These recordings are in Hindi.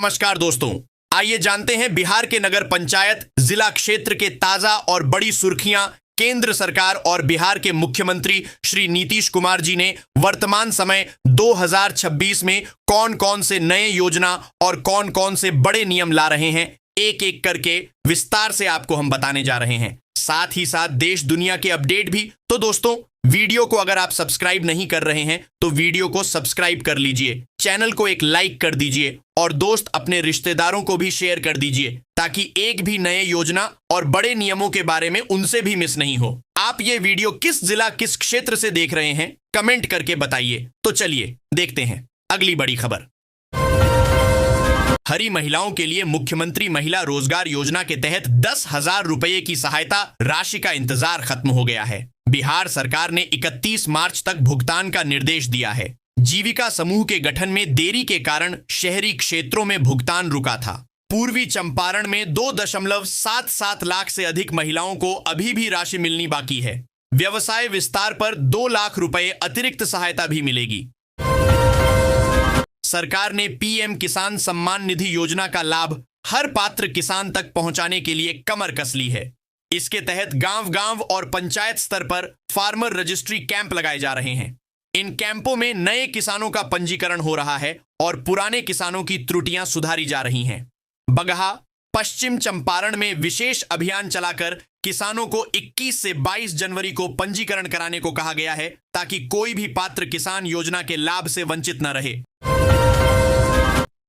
नमस्कार दोस्तों, आइए जानते हैं बिहार के नगर पंचायत जिला क्षेत्र के ताजा और बड़ी सुर्खियां। केंद्र सरकार और बिहार के मुख्यमंत्री श्री नीतीश कुमार जी ने वर्तमान समय 2026 में कौन कौन से नए योजना और कौन कौन से बड़े नियम ला रहे हैं, एक एक करके विस्तार से आपको हम बताने जा रहे हैं। साथ ही साथ देश दुनिया के अपडेट भी। तो दोस्तों, वीडियो को अगर आप सब्सक्राइब नहीं कर रहे हैं तो वीडियो को सब्सक्राइब कर लीजिए, चैनल को एक लाइक कर दीजिए और दोस्त अपने रिश्तेदारों को भी शेयर कर दीजिए ताकि एक भी नए योजना और बड़े नियमों के बारे में उनसे भी मिस नहीं हो। आप ये वीडियो किस जिला किस क्षेत्र से देख रहे हैं कमेंट करके बताइए। तो चलिए देखते हैं अगली बड़ी खबर। हरी महिलाओं के लिए मुख्यमंत्री महिला रोजगार योजना के तहत 10,000 रुपए की सहायता राशि का इंतजार खत्म हो गया है। बिहार सरकार ने 31 मार्च तक भुगतान का निर्देश दिया है। जीविका समूह के गठन में देरी के कारण शहरी क्षेत्रों में भुगतान रुका था। पूर्वी चंपारण में 2.77 लाख से अधिक महिलाओं को अभी भी राशि मिलनी बाकी है। व्यवसाय विस्तार पर 2 लाख रुपए अतिरिक्त सहायता भी मिलेगी। सरकार ने पीएम किसान सम्मान निधि योजना का लाभ हर पात्र किसान तक पहुंचाने के लिए कमर कस ली है। इसके तहत गांव-गांव और पंचायत स्तर पर फार्मर रजिस्ट्री कैंप लगाए जा रहे हैं। इन कैंपों में नए किसानों का पंजीकरण हो रहा है और पुराने किसानों की त्रुटियां सुधारी जा रही हैं। बगहा, पश्चिम चंपारण में विशेष अभियान चलाकर किसानों को 21 से 22 जनवरी को पंजीकरण कराने को कहा गया है ताकि कोई भी पात्र किसान योजना के लाभ से वंचित न रहे।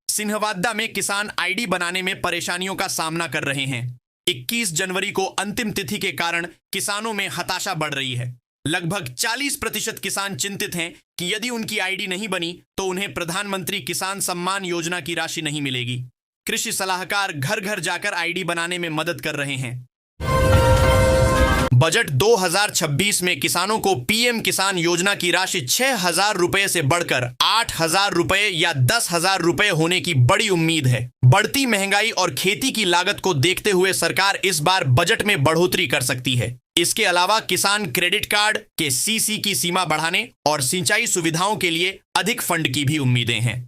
सिन्हवादा में किसान आईडी बनाने में परेशानियों का सामना कर रहे हैं। 21 जनवरी को अंतिम तिथि के कारण किसानों में हताशा बढ़ रही है। लगभग 40% किसान चिंतित हैं कि यदि उनकी आईडी नहीं बनी तो उन्हें प्रधानमंत्री किसान सम्मान योजना की राशि नहीं मिलेगी। कृषि सलाहकार घर घर जाकर आईडी बनाने में मदद कर रहे हैं। बजट 2026 में किसानों को पीएम किसान योजना की राशि 6,000 रुपए से बढ़कर 8,000 रुपए या 10,000 रुपए होने की बड़ी उम्मीद है। बढ़ती महंगाई और खेती की लागत को देखते हुए सरकार इस बार बजट में बढ़ोतरी कर सकती है। इसके अलावा किसान क्रेडिट कार्ड के सीसी की सीमा बढ़ाने और सिंचाई सुविधाओं के लिए अधिक फंड की भी उम्मीदें हैं।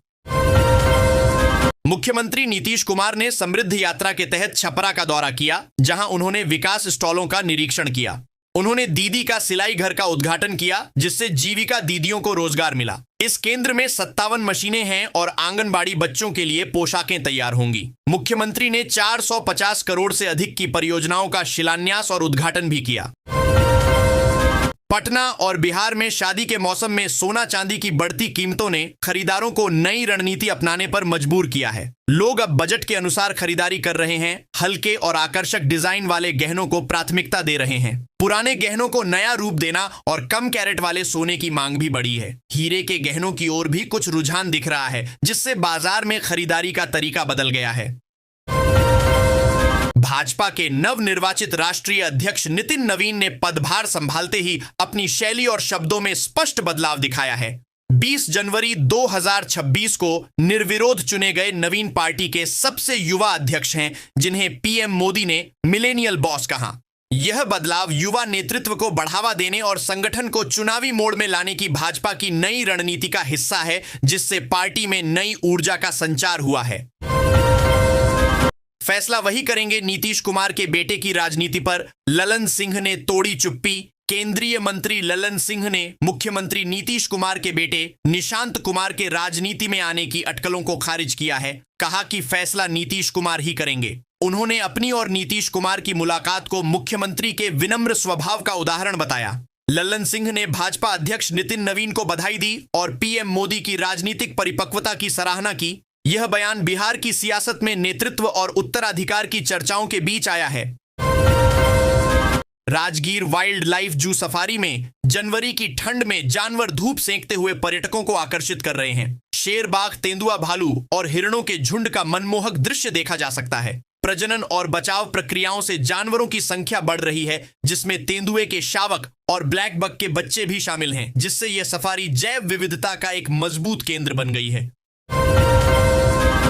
मुख्यमंत्री नीतीश कुमार ने समृद्ध यात्रा के तहत छपरा का दौरा किया, जहां उन्होंने विकास स्टॉलों का निरीक्षण किया। उन्होंने दीदी का सिलाई घर का उद्घाटन किया, जिससे जीविका दीदियों को रोजगार मिला। इस केंद्र में 57 मशीनें हैं और आंगनबाड़ी बच्चों के लिए पोशाकें तैयार होंगी। मुख्यमंत्री ने 450 करोड़ से अधिक की परियोजनाओं का शिलान्यास और उद्घाटन भी किया। पटना और बिहार में शादी के मौसम में सोना चांदी की बढ़ती कीमतों ने खरीदारों को नई रणनीति अपनाने पर मजबूर किया है। लोग अब बजट के अनुसार खरीदारी कर रहे हैं। हल्के और आकर्षक डिजाइन वाले गहनों को प्राथमिकता दे रहे हैं। पुराने गहनों को नया रूप देना और कम कैरेट वाले सोने की मांग भी बढ़ी है। हीरे के गहनों की ओर भी कुछ रुझान दिख रहा है, जिससे बाजार में खरीदारी का तरीका बदल गया है। भाजपा के नवनिर्वाचित राष्ट्रीय अध्यक्ष नितिन नवीन ने पदभार संभालते ही अपनी शैली और शब्दों में स्पष्ट बदलाव दिखाया है। 20 जनवरी 2026 को निर्विरोध चुने गए नवीन पार्टी के सबसे युवा अध्यक्ष हैं, जिन्हें पीएम मोदी ने मिलेनियल बॉस कहा। यह बदलाव युवा नेतृत्व को बढ़ावा देने और संगठन को चुनावी मोड़ में लाने की भाजपा की नई रणनीति का हिस्सा है, जिससे पार्टी में नई ऊर्जा का संचार हुआ है। फैसला वही करेंगे नीतीश कुमार के बेटे की राजनीति पर ललन सिंह ने तोड़ी चुप्पी। केंद्रीय मंत्री ललन सिंह ने मुख्यमंत्री नीतीश कुमार के बेटे निशांत कुमार के राजनीति में आने की अटकलों को खारिज किया है। कहा कि फैसला नीतीश कुमार ही करेंगे। उन्होंने अपनी और नीतीश कुमार की मुलाकात को मुख्यमंत्री के विनम्र स्वभाव का उदाहरण बताया। ललन सिंह ने भाजपा अध्यक्ष नितिन नवीन को बधाई दी और पीएम मोदी की राजनीतिक परिपक्वता की सराहना की। यह बयान बिहार की सियासत में नेतृत्व और उत्तराधिकार की चर्चाओं के बीच आया है। Rajgir wild life zoo safari में जनवरी की ठंड में जानवर धूप सेंकते हुए पर्यटकों को आकर्षित कर रहे हैं। शेर, बाघ, तेंदुआ, भालू और हिरणों के झुंड का मनमोहक दृश्य देखा जा सकता है। प्रजनन और बचाव प्रक्रियाओं से जानवरों की संख्या बढ़ रही है, जिसमें तेंदुए के शावक और ब्लैक बक के बच्चे भी शामिल हैं, जिससे यह सफारी जैव विविधता का एक मजबूत केंद्र बन गई है।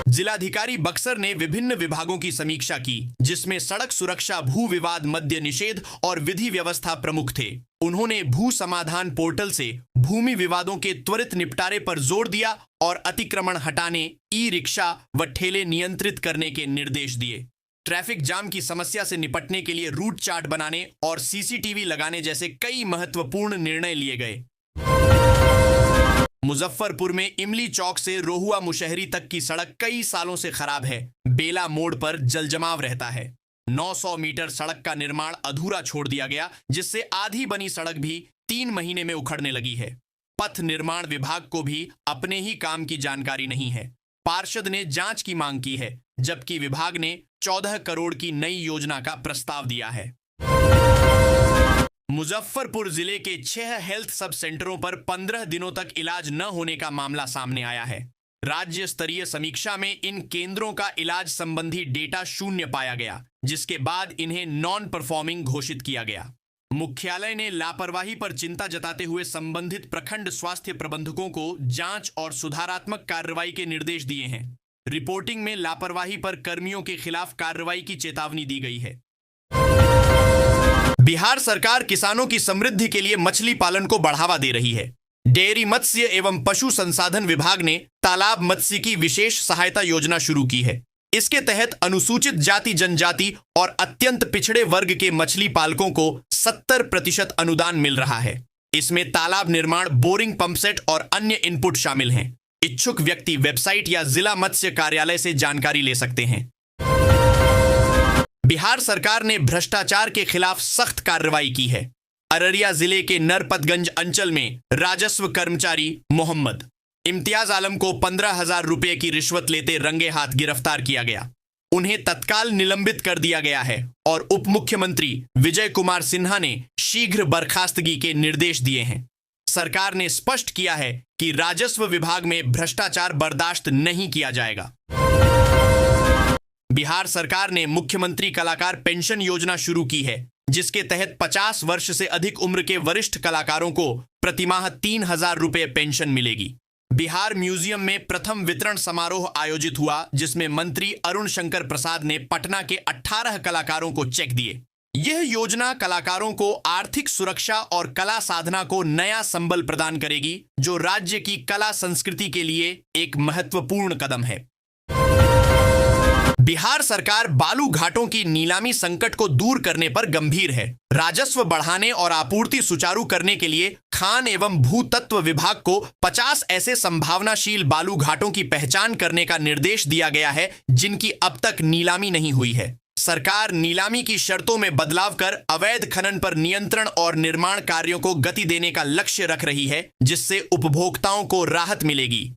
जिलाधिकारी बक्सर ने विभिन्न विभागों की समीक्षा की, जिसमें सड़क सुरक्षा, भू विवाद, मद्य निषेध और विधि व्यवस्था प्रमुख थे। उन्होंने भू समाधान पोर्टल से भूमि विवादों के त्वरित निपटारे पर जोर दिया और अतिक्रमण हटाने, ई रिक्शा व ठेले नियंत्रित करने के निर्देश दिए। ट्रैफिक जाम की समस्या से निपटने के लिए रूट चार्ट बनाने और सीसीटीवी लगाने जैसे कई महत्वपूर्ण निर्णय लिए गए। मुजफ्फरपुर में इमली चौक से रोहुआ मुशहरी तक की सड़क कई सालों से खराब है। बेला मोड़ पर जलजमाव रहता है। 900 मीटर सड़क का निर्माण अधूरा छोड़ दिया गया, जिससे आधी बनी सड़क भी 3 महीने में उखड़ने लगी है। पथ निर्माण विभाग को भी अपने ही काम की जानकारी नहीं है। पार्षद ने जांच की मांग की है, जबकि विभाग ने 14 करोड़ की नई योजना का प्रस्ताव दिया है। मुजफ्फरपुर जिले के 6 हेल्थ सब सेंटरों पर 15 दिनों तक इलाज न होने का मामला सामने आया है। राज्य स्तरीय समीक्षा में इन केंद्रों का इलाज संबंधी डेटा शून्य पाया गया, जिसके बाद इन्हें नॉन परफॉर्मिंग घोषित किया गया। मुख्यालय ने लापरवाही पर चिंता जताते हुए संबंधित प्रखंड स्वास्थ्य प्रबंधकों को जांच और सुधारात्मक कार्रवाई के निर्देश दिए हैं। रिपोर्टिंग में लापरवाही पर कर्मियों के खिलाफ कार्रवाई की चेतावनी दी गई है। बिहार सरकार किसानों की समृद्धि के लिए मछली पालन को बढ़ावा दे रही है। डेयरी मत्स्य एवं पशु संसाधन विभाग ने तालाब मत्स्य की विशेष सहायता योजना शुरू की है। इसके तहत अनुसूचित जाति, जनजाति और अत्यंत पिछड़े वर्ग के मछली पालकों को 70% अनुदान मिल रहा है। इसमें तालाब निर्माण, बोरिंग, पंपसेट और अन्य इनपुट शामिल हैं। इच्छुक व्यक्ति वेबसाइट या जिला मत्स्य कार्यालय से जानकारी ले सकते हैं। बिहार सरकार ने भ्रष्टाचार के खिलाफ सख्त कार्रवाई की है। अररिया जिले के नरपतगंज अंचल में राजस्व कर्मचारी मोहम्मद इम्तियाज आलम को 15,000 रुपए की रिश्वत लेते रंगे हाथ गिरफ्तार किया गया। उन्हें तत्काल निलंबित कर दिया गया है और उप मुख्यमंत्री विजय कुमार सिन्हा ने शीघ्र बर्खास्तगी के निर्देश दिए हैं। सरकार ने स्पष्ट किया है कि राजस्व विभाग में भ्रष्टाचार बर्दाश्त नहीं किया जाएगा। बिहार सरकार ने मुख्यमंत्री कलाकार पेंशन योजना शुरू की है, जिसके तहत 50 वर्ष से अधिक उम्र के वरिष्ठ कलाकारों को प्रतिमाह 3,000 रुपए पेंशन मिलेगी। बिहार म्यूजियम में प्रथम वितरण समारोह आयोजित हुआ, जिसमें मंत्री अरुण शंकर प्रसाद ने पटना के 18 कलाकारों को चेक दिए। यह योजना कलाकारों को आर्थिक सुरक्षा और कला साधना को नया संबल प्रदान करेगी, जो राज्य की कला संस्कृति के लिए एक महत्वपूर्ण कदम है। बिहार सरकार बालू घाटों की नीलामी संकट को दूर करने पर गंभीर है। राजस्व बढ़ाने और आपूर्ति सुचारू करने के लिए खान एवं भूतत्व विभाग को 50 ऐसे संभावनाशील बालू घाटों की पहचान करने का निर्देश दिया गया है, जिनकी अब तक नीलामी नहीं हुई है। सरकार नीलामी की शर्तों में बदलाव कर अवैध खनन पर नियंत्रण और निर्माण कार्यों को गति देने का लक्ष्य रख रही है, जिससे उपभोक्ताओं को राहत मिलेगी।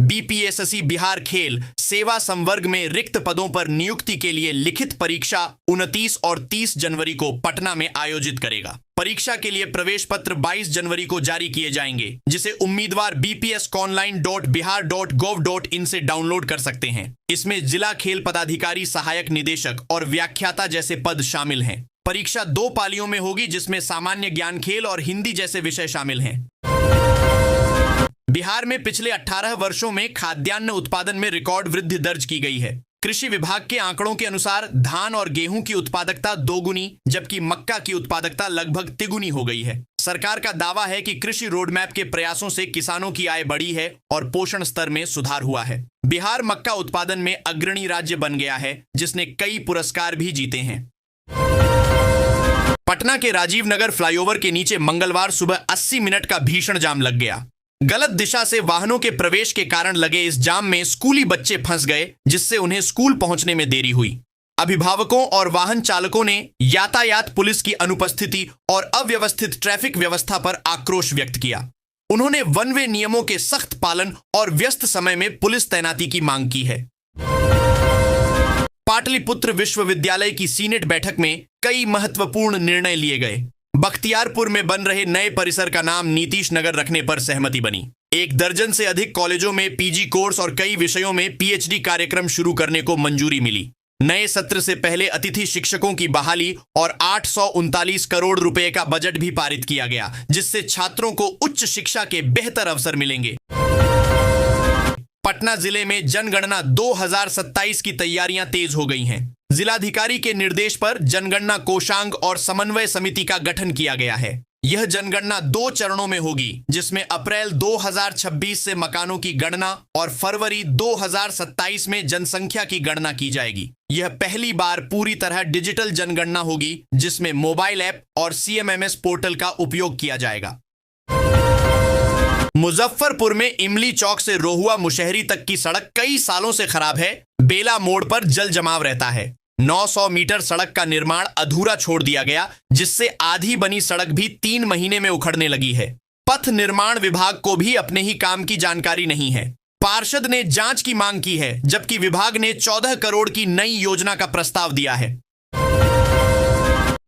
बीपीएससी बिहार खेल सेवा संवर्ग में रिक्त पदों पर नियुक्ति के लिए लिखित परीक्षा 29 और 30 जनवरी को पटना में आयोजित करेगा। परीक्षा के लिए प्रवेश पत्र 22 जनवरी को जारी किए जाएंगे, जिसे उम्मीदवार bpsconline.bihar.gov.in से डाउनलोड कर सकते हैं। इसमें जिला खेल पदाधिकारी, सहायक निदेशक और व्याख्याता जैसे पद शामिल हैं। परीक्षा 2 पालियों में होगी, जिसमें सामान्य ज्ञान, खेल और हिंदी जैसे विषय शामिल हैं। बिहार में पिछले 18 वर्षों में खाद्यान्न उत्पादन में रिकॉर्ड वृद्धि दर्ज की गई है। कृषि विभाग के आंकड़ों के अनुसार धान और गेहूं की उत्पादकता 2 गुनी, जबकि मक्का की उत्पादकता लगभग 3 गुनी हो गई है। सरकार का दावा है कि कृषि रोडमैप के प्रयासों से किसानों की आय बढ़ी है और पोषण स्तर में सुधार हुआ है। बिहार मक्का उत्पादन में अग्रणी राज्य बन गया है, जिसने कई पुरस्कार भी जीते हैं। पटना के राजीव नगर फ्लाईओवर के नीचे मंगलवार सुबह 80 मिनट का भीषण जाम लग गया। गलत दिशा से वाहनों के प्रवेश के कारण लगे इस जाम में स्कूली बच्चे फंस गए, जिससे उन्हें स्कूल पहुंचने में देरी हुई। अभिभावकों और वाहन चालकों ने यातायात पुलिस की अनुपस्थिति और अव्यवस्थित ट्रैफिक व्यवस्था पर आक्रोश व्यक्त किया। उन्होंने वन वे नियमों के सख्त पालन और व्यस्त समय में पुलिस तैनाती की मांग की है। पाटलिपुत्र विश्वविद्यालय की सीनेट बैठक में कई महत्वपूर्ण निर्णय लिए गए। बख्तियारपुर में बन रहे नए परिसर का नाम नीतीश नगर रखने पर सहमति बनी। 1 दर्जन से अधिक कॉलेजों में पीजी कोर्स और कई विषयों में पीएचडी कार्यक्रम शुरू करने को मंजूरी मिली। नए सत्र से पहले अतिथि शिक्षकों की बहाली और 839 करोड़ रुपए का बजट भी पारित किया गया, जिससे छात्रों को उच्च शिक्षा के बेहतर अवसर मिलेंगे। पटना जिले में जनगणना 2027 की तैयारियां तेज हो गई हैं। जिलाधिकारी के निर्देश पर जनगणना कोषांग और समन्वय समिति का गठन किया गया है। यह जनगणना 2 चरणों में होगी, जिसमें अप्रैल 2026 से मकानों की गणना और फरवरी 2027 में जनसंख्या की गणना की जाएगी। यह पहली बार पूरी तरह डिजिटल जनगणना होगी, जिसमें मोबाइल ऐप और CMMS पोर्टल का उपयोग किया जाएगा। मुजफ्फरपुर में इमली चौक से रोहुआ मुशहरी तक की सड़क कई सालों से खराब है। बेला मोड़ पर जल जमाव रहता है। 900 मीटर सड़क का निर्माण अधूरा छोड़ दिया गया, जिससे आधी बनी सड़क भी 3 महीने में उखड़ने लगी है। पथ निर्माण विभाग को भी अपने ही काम की जानकारी नहीं है। पार्षद ने जांच की मांग की है, जबकि विभाग ने 14 करोड़ की नई योजना का प्रस्ताव दिया है।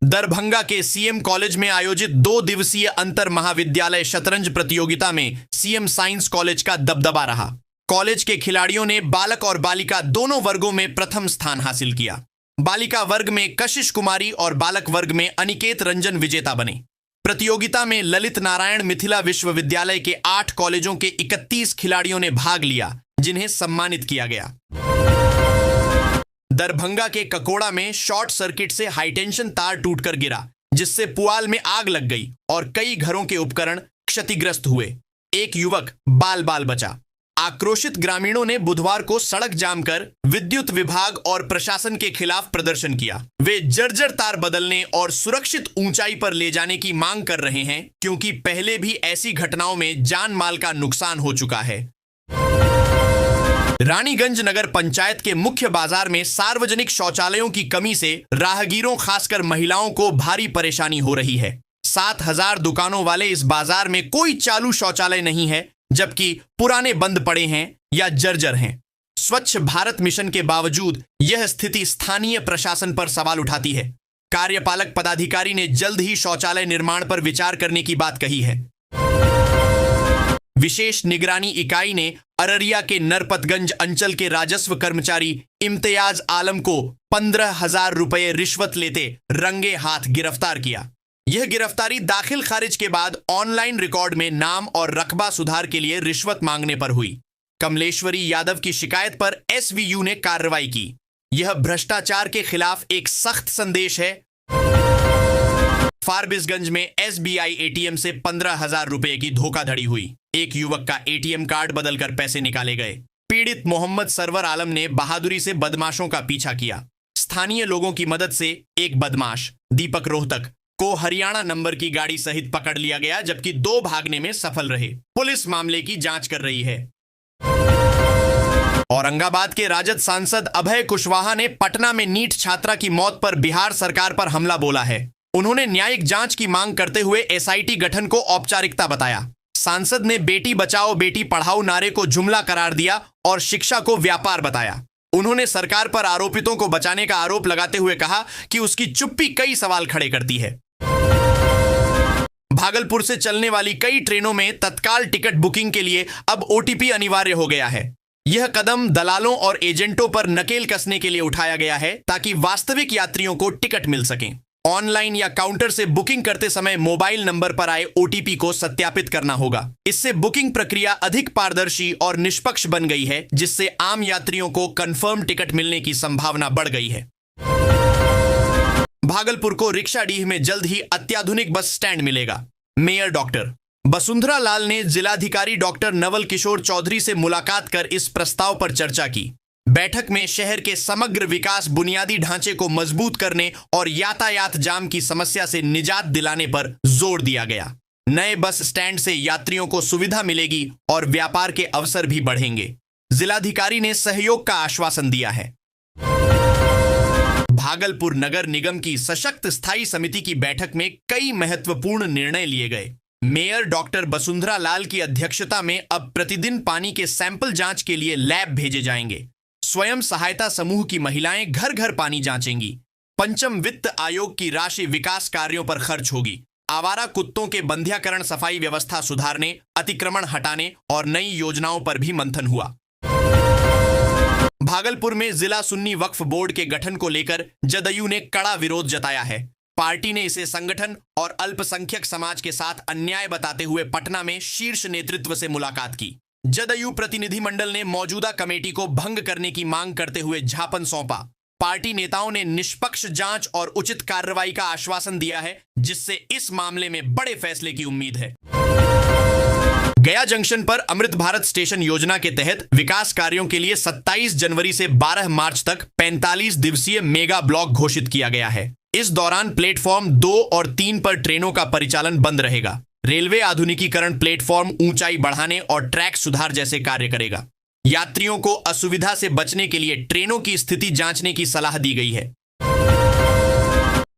दरभंगा के CM कॉलेज में आयोजित 2 दिवसीय अंतर महाविद्यालय शतरंज प्रतियोगिता में CM साइंस कॉलेज का दबदबा रहा। कॉलेज के खिलाड़ियों ने बालक और बालिका दोनों वर्गों में प्रथम स्थान हासिल किया। बालिका वर्ग में कशिश कुमारी और बालक वर्ग में अनिकेत रंजन विजेता बने। प्रतियोगिता में ललित नारायण मिथिला विश्वविद्यालय के 8 कॉलेजों के 31 खिलाड़ियों ने भाग लिया, जिन्हें सम्मानित किया गया। दरभंगा के ककोड़ा में शॉर्ट सर्किट से हाईटेंशन तार टूटकर गिरा, जिससे पुआल में आग लग गई और कई घरों के उपकरण क्षतिग्रस्त हुए। एक युवक बाल बाल बचा। आक्रोशित ग्रामीणों ने बुधवार को सड़क जाम कर विद्युत विभाग और प्रशासन के खिलाफ प्रदर्शन किया। वे जर्जर तार बदलने और सुरक्षित ऊंचाई पर ले जाने की मांग कर रहे हैं, क्योंकि पहले भी ऐसी घटनाओं में जान माल का नुकसान हो चुका है। रानीगंज नगर पंचायत के मुख्य बाजार में सार्वजनिक शौचालयों की कमी से राहगीरों, खासकर महिलाओं को भारी परेशानी हो रही है। 7000 दुकानों वाले इस बाजार में कोई चालू शौचालय नहीं है, जबकि पुराने बंद पड़े हैं या जर्जर हैं। स्वच्छ भारत मिशन के बावजूद यह स्थिति स्थानीय प्रशासन पर सवाल उठाती है। कार्यपालक पदाधिकारी ने जल्द ही शौचालय निर्माण पर विचार करने की बात कही है। विशेष निगरानी इकाई ने अररिया के नरपतगंज अंचल के राजस्व कर्मचारी इम्तियाज आलम को 15,000 रुपए रिश्वत लेते रंगे हाथ गिरफ्तार किया। यह गिरफ्तारी दाखिल खारिज के बाद ऑनलाइन रिकॉर्ड में नाम और रकबा सुधार के लिए रिश्वत मांगने पर हुई। कमलेश्वरी यादव की शिकायत पर SVU ने कार्रवाई की। यह भ्रष्टाचार के खिलाफ एक सख्त संदेश है। फारबिसगंज में SBI ATM से 15,000 रुपए की धोखाधड़ी हुई। एक युवक का ATM कार्ड बदलकर पैसे निकाले गए। पीड़ित मोहम्मद सरवर आलम ने बहादुरी से बदमाशों का पीछा किया। स्थानीय लोगों की मदद से एक बदमाश दीपक रोहतक को हरियाणा नंबर की गाड़ी सहित पकड़ लिया गया, जबकि 2 भागने में सफल रहे। पुलिस मामले की जांच कर रही है। औरंगाबाद के राजद सांसद अभय कुशवाहा ने पटना में नीट छात्रा की मौत पर बिहार सरकार पर हमला बोला है। उन्होंने न्यायिक जांच की मांग करते हुए SIT गठन को औपचारिकता बताया। सांसद ने बेटी बचाओ बेटी पढ़ाओ नारे को जुमला करार दिया और शिक्षा को व्यापार बताया। उन्होंने सरकार पर आरोपितों को बचाने का आरोप लगाते हुए कहा कि उसकी चुप्पी कई सवाल खड़े करती है। भागलपुर से चलने वाली कई ट्रेनों में तत्काल टिकट बुकिंग के लिए अब OTP अनिवार्य हो गया है। यह कदम दलालों और एजेंटों पर नकेल कसने के लिए उठाया गया है, ताकि वास्तविक यात्रियों को टिकट मिल सके। ऑनलाइन या काउंटर से बुकिंग करते समय मोबाइल नंबर पर आए OTP को सत्यापित करना होगा। इससे बुकिंग प्रक्रिया अधिक पारदर्शी और निष्पक्ष बन गई है, जिससे आम यात्रियों को कंफर्म टिकट मिलने की संभावना बढ़ गई है। भागलपुर को रिक्शाडीह में जल्द ही अत्याधुनिक बस स्टैंड मिलेगा। मेयर डॉक्टर वसुंधरा लाल ने जिलाधिकारी डॉक्टर नवल किशोर चौधरी से मुलाकात कर इस प्रस्ताव पर चर्चा की। बैठक में शहर के समग्र विकास, बुनियादी ढांचे को मजबूत करने और यातायात जाम की समस्या से निजात दिलाने पर जोर दिया गया। नए बस स्टैंड से यात्रियों को सुविधा मिलेगी और व्यापार के अवसर भी बढ़ेंगे। जिलाधिकारी ने सहयोग का आश्वासन दिया है। भागलपुर नगर निगम की सशक्त स्थायी समिति की बैठक में कई महत्वपूर्ण निर्णय लिए गए। मेयर डॉक्टर वसुंधरा लाल की अध्यक्षता में अब प्रतिदिन पानी के सैंपल जांच के लिए लैब भेजे जाएंगे। स्वयं सहायता समूह की महिलाएं घर घर पानी जांचेंगी। पंचम वित्त आयोग की राशि विकास कार्यों पर खर्च होगी। आवारा कुत्तों के बंध्याकरण, सफाई व्यवस्था सुधारने, अतिक्रमण हटाने और नई योजनाओं पर भी मंथन हुआ। भागलपुर में जिला सुन्नी वक्फ बोर्ड के गठन को लेकर जदयू ने कड़ा विरोध जताया है। पार्टी ने इसे संगठन और अल्पसंख्यक समाज के साथ अन्याय बताते हुए पटना में शीर्ष नेतृत्व से मुलाकात की। जदयू प्रतिनिधिमंडल ने मौजूदा कमेटी को भंग करने की मांग करते हुए ज्ञापन सौंपा। पार्टी नेताओं ने निष्पक्ष जांच और उचित कार्रवाई का आश्वासन दिया है, जिससे इस मामले में बड़े फैसले की उम्मीद है। गया जंक्शन पर अमृत भारत स्टेशन योजना के तहत विकास कार्यों के लिए 27 जनवरी से 12 मार्च तक 45 दिवसीय मेगा ब्लॉक घोषित किया गया है। इस दौरान प्लेटफॉर्म 2 और 3 पर ट्रेनों का परिचालन बंद रहेगा। रेलवे आधुनिकीकरण, प्लेटफॉर्म ऊंचाई बढ़ाने और ट्रैक सुधार जैसे कार्य करेगा। यात्रियों को असुविधा से बचने के लिए ट्रेनों की स्थिति जांचने की सलाह दी गई है।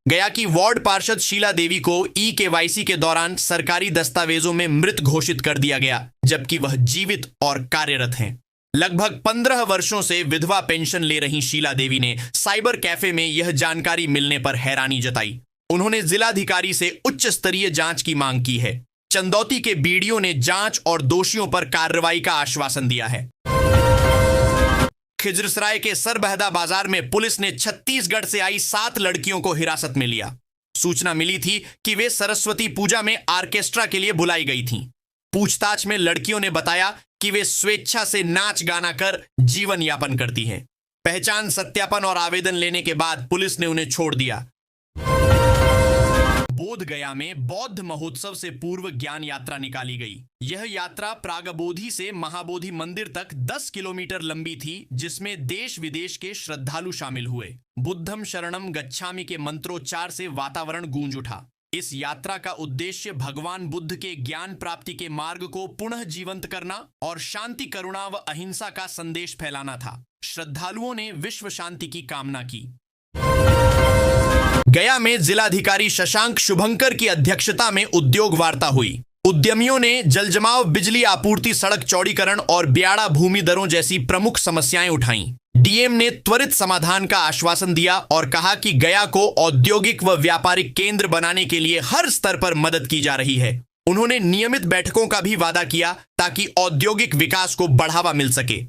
गया की वार्ड पार्षद शीला देवी को ई-केवाईसी के दौरान सरकारी दस्तावेजों में मृत घोषित कर दिया गया, जबकि वह जीवित और कार्यरत हैं। लगभग 15 वर्षों से विधवा पेंशन ले रही शीला देवी ने साइबर कैफे में यह जानकारी मिलने पर हैरानी जताई। उन्होंने जिलाधिकारी से उच्च स्तरीय जांच की मांग की है। चंदौती के बीडीओ ने जांच और दोषियों पर कार्रवाई का आश्वासन दिया है। खिजरसराय के सरबहदा बाजार में पुलिस ने छत्तीसगढ़ से आई 7 लड़कियों को हिरासत में लिया। सूचना मिली थी कि वे सरस्वती पूजा में ऑर्केस्ट्रा के लिए बुलाई गई थीं। पूछताछ में लड़कियों ने बताया कि वे स्वेच्छा से नाच गाना कर जीवन यापन करती हैं। पहचान सत्यापन और आवेदन लेने के बाद पुलिस ने उन्हें छोड़ दिया। बोध गया में बौद्ध महोत्सव से पूर्व ज्ञान यात्रा निकाली गई। यह यात्रा प्रागबोधि से महाबोधि मंदिर तक 10 किलोमीटर लंबी थी, जिसमें देश विदेश के श्रद्धालु शामिल हुए। बुद्धम शरणम गच्छामि के मंत्रोच्चार से वातावरण गूंज उठा। इस यात्रा का उद्देश्य भगवान बुद्ध के ज्ञान प्राप्ति के मार्ग को पुनः जीवंत करना और शांति, करुणा व अहिंसा का संदेश फैलाना था। श्रद्धालुओं ने विश्व शांति की कामना की। गया में जिलाधिकारी शशांक शुभंकर की अध्यक्षता में उद्योग वार्ता हुई। उद्यमियों ने जलजमाव, बिजली आपूर्ति, सड़क चौड़ीकरण और ब्याड़ा भूमि दरों जैसी प्रमुख समस्याएं उठाईं। डीएम ने त्वरित समाधान का आश्वासन दिया और कहा कि गया को औद्योगिक व व्यापारिक केंद्र बनाने के लिए हर स्तर पर मदद की जा रही है। उन्होंने नियमित बैठकों का भी वादा किया ताकि औद्योगिक विकास को बढ़ावा मिल सके।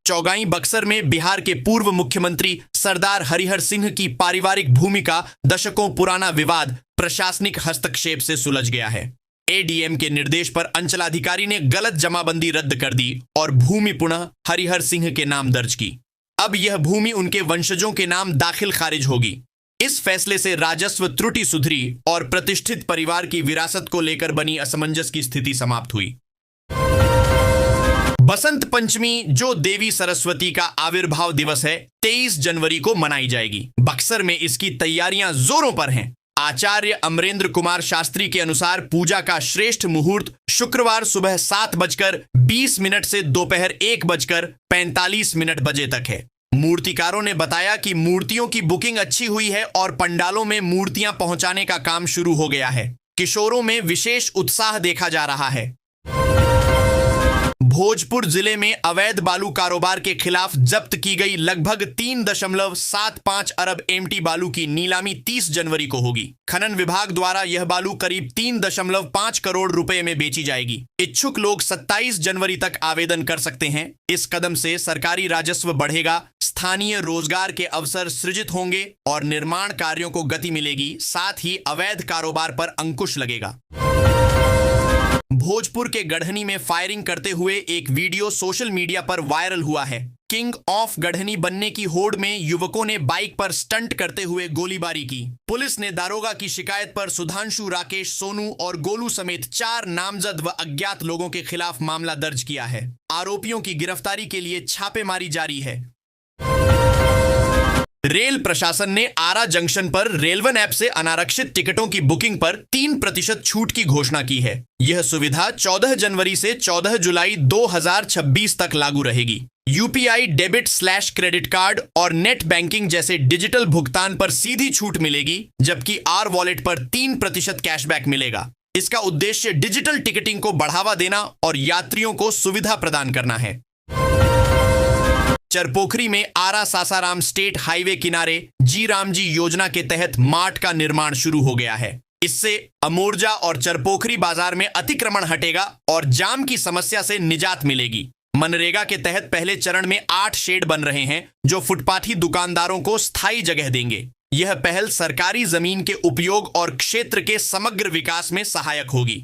चौगाई बक्सर में बिहार के पूर्व मुख्यमंत्री सरदार हरिहर सिंह की पारिवारिक भूमि का दशकों पुराना विवाद प्रशासनिक हस्तक्षेप से सुलझ गया है। एडीएम के निर्देश पर अंचलाधिकारी ने गलत जमाबंदी रद्द कर दी और भूमि पुनः हरिहर सिंह के नाम दर्ज की। अब यह भूमि उनके वंशजों के नाम दाखिल खारिज होगी। इस फैसले से राजस्व त्रुटि सुधरी और प्रतिष्ठित परिवार की विरासत को लेकर बनी असमंजस की स्थिति समाप्त हुई। बसंत पंचमी, जो देवी सरस्वती का आविर्भाव दिवस है, 23 जनवरी को मनाई जाएगी। बक्सर में इसकी तैयारियां जोरों पर हैं। आचार्य अमरेंद्र कुमार शास्त्री के अनुसार पूजा का श्रेष्ठ मुहूर्त शुक्रवार सुबह 7:20 से दोपहर 1:45 बजे तक है। मूर्तिकारों ने बताया कि मूर्तियों की बुकिंग अच्छी हुई है और पंडालों में मूर्तियां पहुंचाने का काम शुरू हो गया है। किशोरों में विशेष उत्साह देखा जा रहा है। भोजपुर जिले में अवैध बालू कारोबार के खिलाफ जब्त की गई लगभग 3.75 अरब एमटी बालू की नीलामी 30 जनवरी को होगी। खनन विभाग द्वारा यह बालू करीब 3.5 करोड़ रुपए में बेची जाएगी। इच्छुक लोग 27 जनवरी तक आवेदन कर सकते हैं। इस कदम से सरकारी राजस्व बढ़ेगा, स्थानीय रोजगार के अवसर सृजित होंगे और निर्माण कार्यों को गति मिलेगी। साथ ही अवैध कारोबार पर अंकुश लगेगा। भोजपुर के गढ़नी में फायरिंग करते हुए एक वीडियो सोशल मीडिया पर वायरल हुआ है। किंग ऑफ गढ़नी बनने की होड़ में युवकों ने बाइक पर स्टंट करते हुए गोलीबारी की। पुलिस ने दारोगा की शिकायत पर सुधांशु, राकेश, सोनू और गोलू समेत 4 नामजद व अज्ञात लोगों के खिलाफ मामला दर्ज किया है। आरोपियों की गिरफ्तारी के लिए छापेमारी जारी है। रेल प्रशासन ने आरा जंक्शन पर रेलवन ऐप से अनारक्षित टिकटों की बुकिंग पर 3% छूट की घोषणा की है। यह सुविधा 14 जनवरी से 14 जुलाई 2026 तक लागू रहेगी। यूपीआई, डेबिट/क्रेडिट कार्ड और नेट बैंकिंग जैसे डिजिटल भुगतान पर सीधी छूट मिलेगी, जबकि आर वॉलेट पर 3% कैशबैक मिलेगा। इसका उद्देश्य डिजिटल टिकटिंग को बढ़ावा देना और यात्रियों को सुविधा प्रदान करना है। चरपोखरी में आरा सासाराम स्टेट हाईवे किनारे जी रामजी योजना के तहत मार्ट का निर्माण शुरू हो गया है। इससे अमोरजा और चरपोखरी बाजार में अतिक्रमण हटेगा और जाम की समस्या से निजात मिलेगी। मनरेगा के तहत पहले चरण में 8 शेड बन रहे हैं, जो फुटपाथी दुकानदारों को स्थायी जगह देंगे। यह पहल सरकारी जमीन के उपयोग और क्षेत्र के समग्र विकास में सहायक होगी।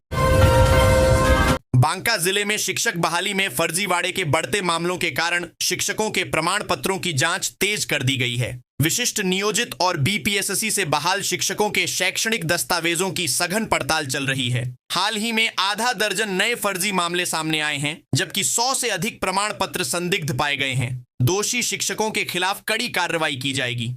बांका जिले में शिक्षक बहाली में फर्जीवाड़े के बढ़ते मामलों के कारण शिक्षकों के प्रमाण पत्रों की जांच तेज कर दी गई है। विशिष्ट नियोजित और बीपीएससी से बहाल शिक्षकों के शैक्षणिक दस्तावेजों की सघन पड़ताल चल रही है। हाल ही में आधा दर्जन नए फर्जी मामले सामने आए हैं, जबकि 100 से अधिक प्रमाण पत्र संदिग्ध पाए गए हैं। दोषी शिक्षकों के खिलाफ कड़ी कार्रवाई की जाएगी।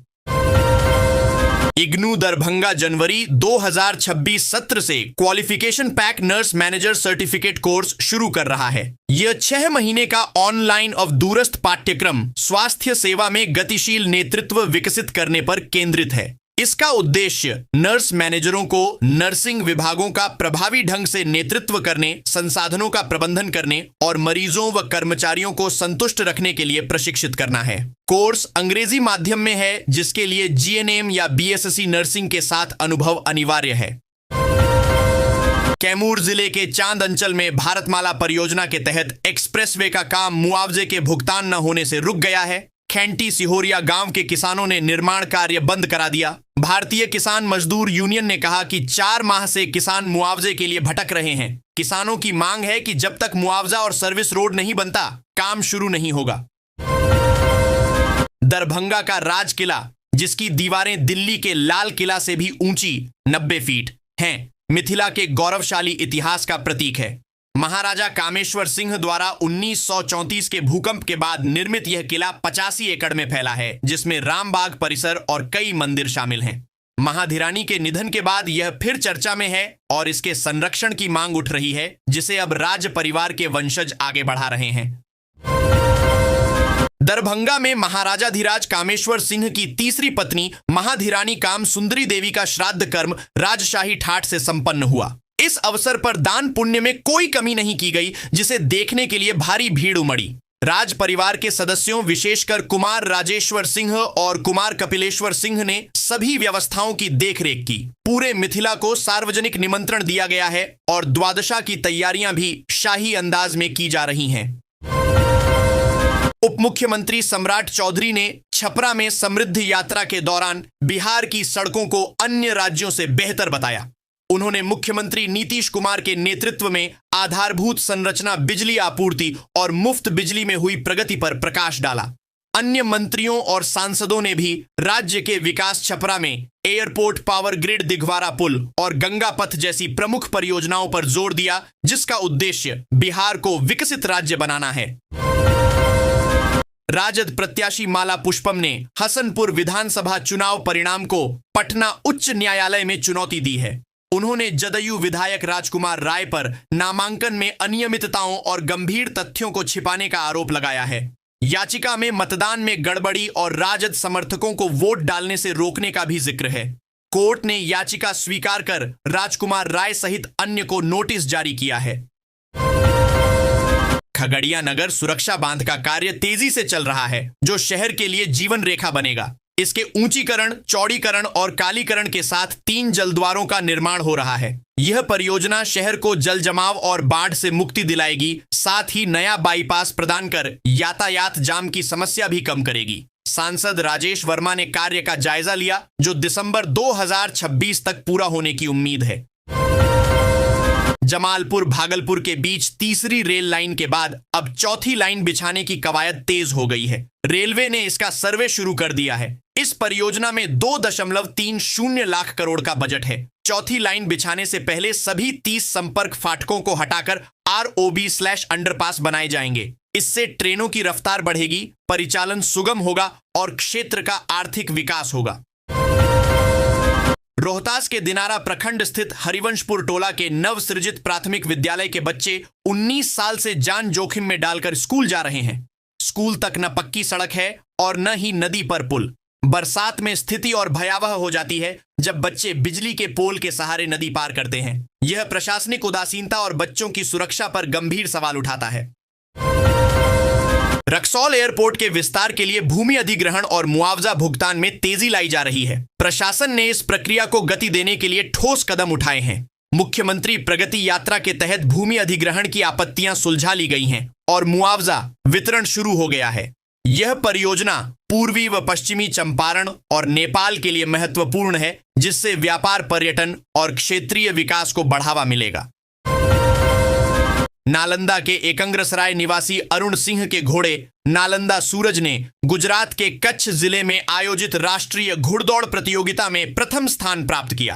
इग्नू दरभंगा जनवरी 2026 सत्र से qualification pack nurse manager certificate course शुरू कर रहा है। यह 6 महीने का ऑनलाइन और दूरस्थ पाठ्यक्रम स्वास्थ्य सेवा में गतिशील नेतृत्व विकसित करने पर केंद्रित है। इसका उद्देश्य नर्स मैनेजरों को नर्सिंग विभागों का प्रभावी ढंग से नेतृत्व करने, संसाधनों का प्रबंधन करने और मरीजों व कर्मचारियों को संतुष्ट रखने के लिए प्रशिक्षित करना है। कोर्स अंग्रेजी माध्यम में है, जिसके लिए जीएनएम या बीएससी नर्सिंग के साथ अनुभव अनिवार्य है। कैमूर जिले के चांद अंचल में भारतमाला परियोजना के तहत एक्सप्रेसवे का काम मुआवजे के भुगतान न होने से रुक गया है। खेंटी सिहोरिया गांव के किसानों ने निर्माण कार्य बंद करा दिया। भारतीय किसान मजदूर यूनियन ने कहा कि 4 माह से किसान मुआवजे के लिए भटक रहे हैं। किसानों की मांग है कि जब तक मुआवजा और सर्विस रोड नहीं बनता, काम शुरू नहीं होगा। दरभंगा का राज किला, जिसकी दीवारें दिल्ली के लाल किला से भी ऊंची 90 फीट हैं, मिथिला के गौरवशाली इतिहास का प्रतीक है। महाराजा कामेश्वर सिंह द्वारा 1934 के भूकंप के बाद निर्मित यह किला 85 एकड़ में फैला है, जिसमें रामबाग परिसर और कई मंदिर शामिल हैं। महाधिरानी के निधन के बाद यह फिर चर्चा में है और इसके संरक्षण की मांग उठ रही है, जिसे अब राज परिवार के वंशज आगे बढ़ा रहे हैं। दरभंगा में महाराजाधिराज कामेश्वर सिंह की तीसरी पत्नी महाधिरानी काम सुंदरी देवी का श्राद्ध कर्म राजशाही ठाठ से संपन्न हुआ। इस अवसर पर दान पुण्य में कोई कमी नहीं की गई, जिसे देखने के लिए भारी भीड़ उमड़ी। राज परिवार के सदस्यों, विशेषकर कुमार राजेश्वर सिंह और कुमार कपिलेश्वर सिंह ने सभी व्यवस्थाओं की देखरेख की। पूरे मिथिला को सार्वजनिक निमंत्रण दिया गया है और द्वादशा की तैयारियां भी शाही अंदाज में की जा रही हैं। उप मुख्यमंत्री सम्राट चौधरी ने छपरा में समृद्ध यात्रा के दौरान बिहार की सड़कों को अन्य राज्यों से बेहतर बताया। उन्होंने मुख्यमंत्री नीतीश कुमार के नेतृत्व में आधारभूत संरचना, बिजली आपूर्ति और मुफ्त बिजली में हुई प्रगति पर प्रकाश डाला। अन्य मंत्रियों और सांसदों ने भी राज्य के विकास, छपरा में एयरपोर्ट, पावर ग्रिड, दिघवारा पुल और गंगा पथ जैसी प्रमुख परियोजनाओं पर जोर दिया, जिसका उद्देश्य बिहार को विकसित राज्य बनाना है। राजद प्रत्याशी माला पुष्पम ने हसनपुर विधानसभा चुनाव परिणाम को पटना उच्च न्यायालय में चुनौती दी है। उन्होंने जदयू विधायक राजकुमार राय पर नामांकन में अनियमितताओं और गंभीर तथ्यों को छिपाने का आरोप लगाया है। याचिका में मतदान में गड़बड़ी और राजद समर्थकों को वोट डालने से रोकने का भी जिक्र है। कोर्ट ने याचिका स्वीकार कर राजकुमार राय सहित अन्य को नोटिस जारी किया है। खगड़िया नगर सुरक्षा बांध का कार्य तेजी से चल रहा है, जो शहर के लिए जीवन रेखा बनेगा। इसके ऊंचीकरण, चौड़ीकरण और कालीकरण के साथ 3 जलद्वारों का निर्माण हो रहा है। यह परियोजना शहर को जल जमाव और बाढ़ से मुक्ति दिलाएगी, साथ ही नया बाईपास प्रदान कर यातायात जाम की समस्या भी कम करेगी। सांसद राजेश वर्मा ने कार्य का जायजा लिया, जो दिसंबर 2026 तक पूरा होने की उम्मीद है। जमालपुर भागलपुर के बीच तीसरी रेल लाइन के बाद अब चौथी लाइन बिछाने की कवायद तेज हो गई है। रेलवे ने इसका सर्वे शुरू कर दिया है। इस परियोजना में 2.30 लाख करोड़ का बजट है। चौथी लाइन बिछाने से पहले सभी 30 संपर्क फाटकों को हटाकर ROB/अंडरपास बनाए जाएंगे। इससे ट्रेनों की रफ्तार बढ़ेगी, परिचालन सुगम होगा और क्षेत्र का आर्थिक विकास होगा। रोहतास के दिनारा प्रखंड स्थित हरिवंशपुर टोला के नवसृजित प्राथमिक विद्यालय के बच्चे 19 साल से जान जोखिम में डालकर स्कूल जा रहे हैं। स्कूल तक न पक्की सड़क है और न ही नदी पर पुल। बरसात में स्थिति और भयावह हो जाती है जब बच्चे बिजली के पोल के सहारे नदी पार करते हैं। यह प्रशासनिक उदासीनता और बच्चों की सुरक्षा पर गंभीर सवाल उठाता है। रक्सौल एयरपोर्ट के विस्तार के लिए भूमि अधिग्रहण और मुआवजा भुगतान में तेजी लाई जा रही है। प्रशासन ने इस प्रक्रिया को गति देने के लिए ठोस कदम उठाए हैं। मुख्यमंत्री प्रगति यात्रा के तहत भूमि अधिग्रहण की आपत्तियां सुलझा ली गई हैं और मुआवजा वितरण शुरू हो गया है। यह परियोजना पूर्वी व पश्चिमी चंपारण और नेपाल के लिए महत्वपूर्ण है, जिससे व्यापार, पर्यटन और क्षेत्रीय विकास को बढ़ावा मिलेगा। नालंदा के एकंग्रसराय निवासी अरुण सिंह के घोड़े नालंदा सूरज ने गुजरात के कच्छ जिले में आयोजित राष्ट्रीय घुड़दौड़ प्रतियोगिता में प्रथम स्थान प्राप्त किया।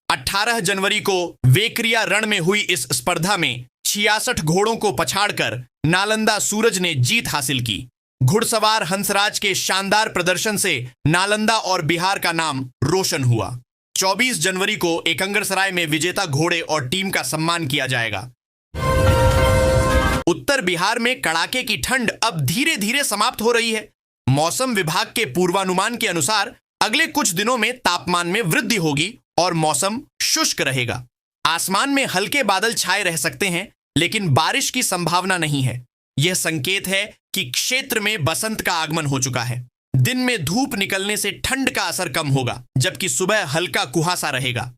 18 जनवरी को वेकरिया रण में हुई इस स्पर्धा में 66 घोड़ों को पछाड़कर नालंदा सूरज ने जीत हासिल की। घुड़सवार हंसराज के शानदार प्रदर्शन से नालंदा और बिहार का नाम रोशन हुआ। 24 जनवरी को एकंगरसराय में विजेता घोड़े और टीम का सम्मान किया जाएगा। उत्तर बिहार में कड़ाके की ठंड अब धीरे धीरे समाप्त हो रही है। मौसम विभाग के पूर्वानुमान के अनुसार अगले कुछ दिनों में तापमान में वृद्धि होगी और मौसम शुष्क रहेगा। आसमान में हल्के बादल छाए रह सकते हैं, लेकिन बारिश की संभावना नहीं है। यह संकेत है कि क्षेत्र में बसंत का आगमन हो चुका है। दिन में धूप निकलने से ठंड का असर कम होगा, जबकि सुबह हल्का कुहासा रहेगा।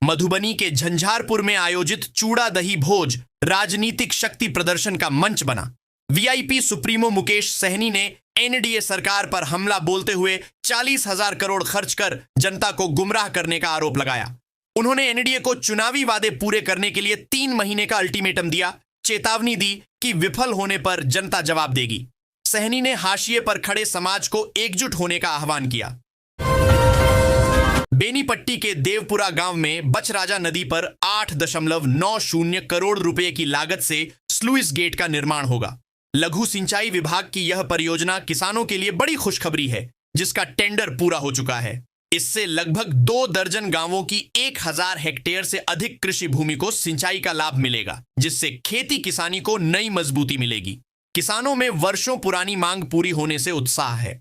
मधुबनी के झंझारपुर में आयोजित चूड़ा दही भोज राजनीतिक शक्ति प्रदर्शन का मंच बना। वीआईपी सुप्रीमो मुकेश सहनी ने एनडीए सरकार पर हमला बोलते हुए 40,000 करोड़ खर्च कर जनता को गुमराह करने का आरोप लगाया। उन्होंने एनडीए को चुनावी वादे पूरे करने के लिए 3 महीने का अल्टीमेटम दिया, चेतावनी दी कि विफल होने पर जनता जवाब देगी। सहनी ने हाशिए पर खड़े समाज को एकजुट होने का आह्वान किया। बेनीपट्टी के देवपुरा गांव में बचराजा नदी पर 8.90 करोड़ रुपए की लागत से स्लुइस गेट का निर्माण होगा। लघु सिंचाई विभाग की यह परियोजना किसानों के लिए बड़ी खुशखबरी है, जिसका टेंडर पूरा हो चुका है। इससे लगभग 2 दर्जन गांवों की 1000 हेक्टेयर से अधिक कृषि भूमि को सिंचाई का लाभ मिलेगा, जिससे खेती किसानी को नई मजबूती मिलेगी। किसानों में वर्षों पुरानी मांग पूरी होने से उत्साह है।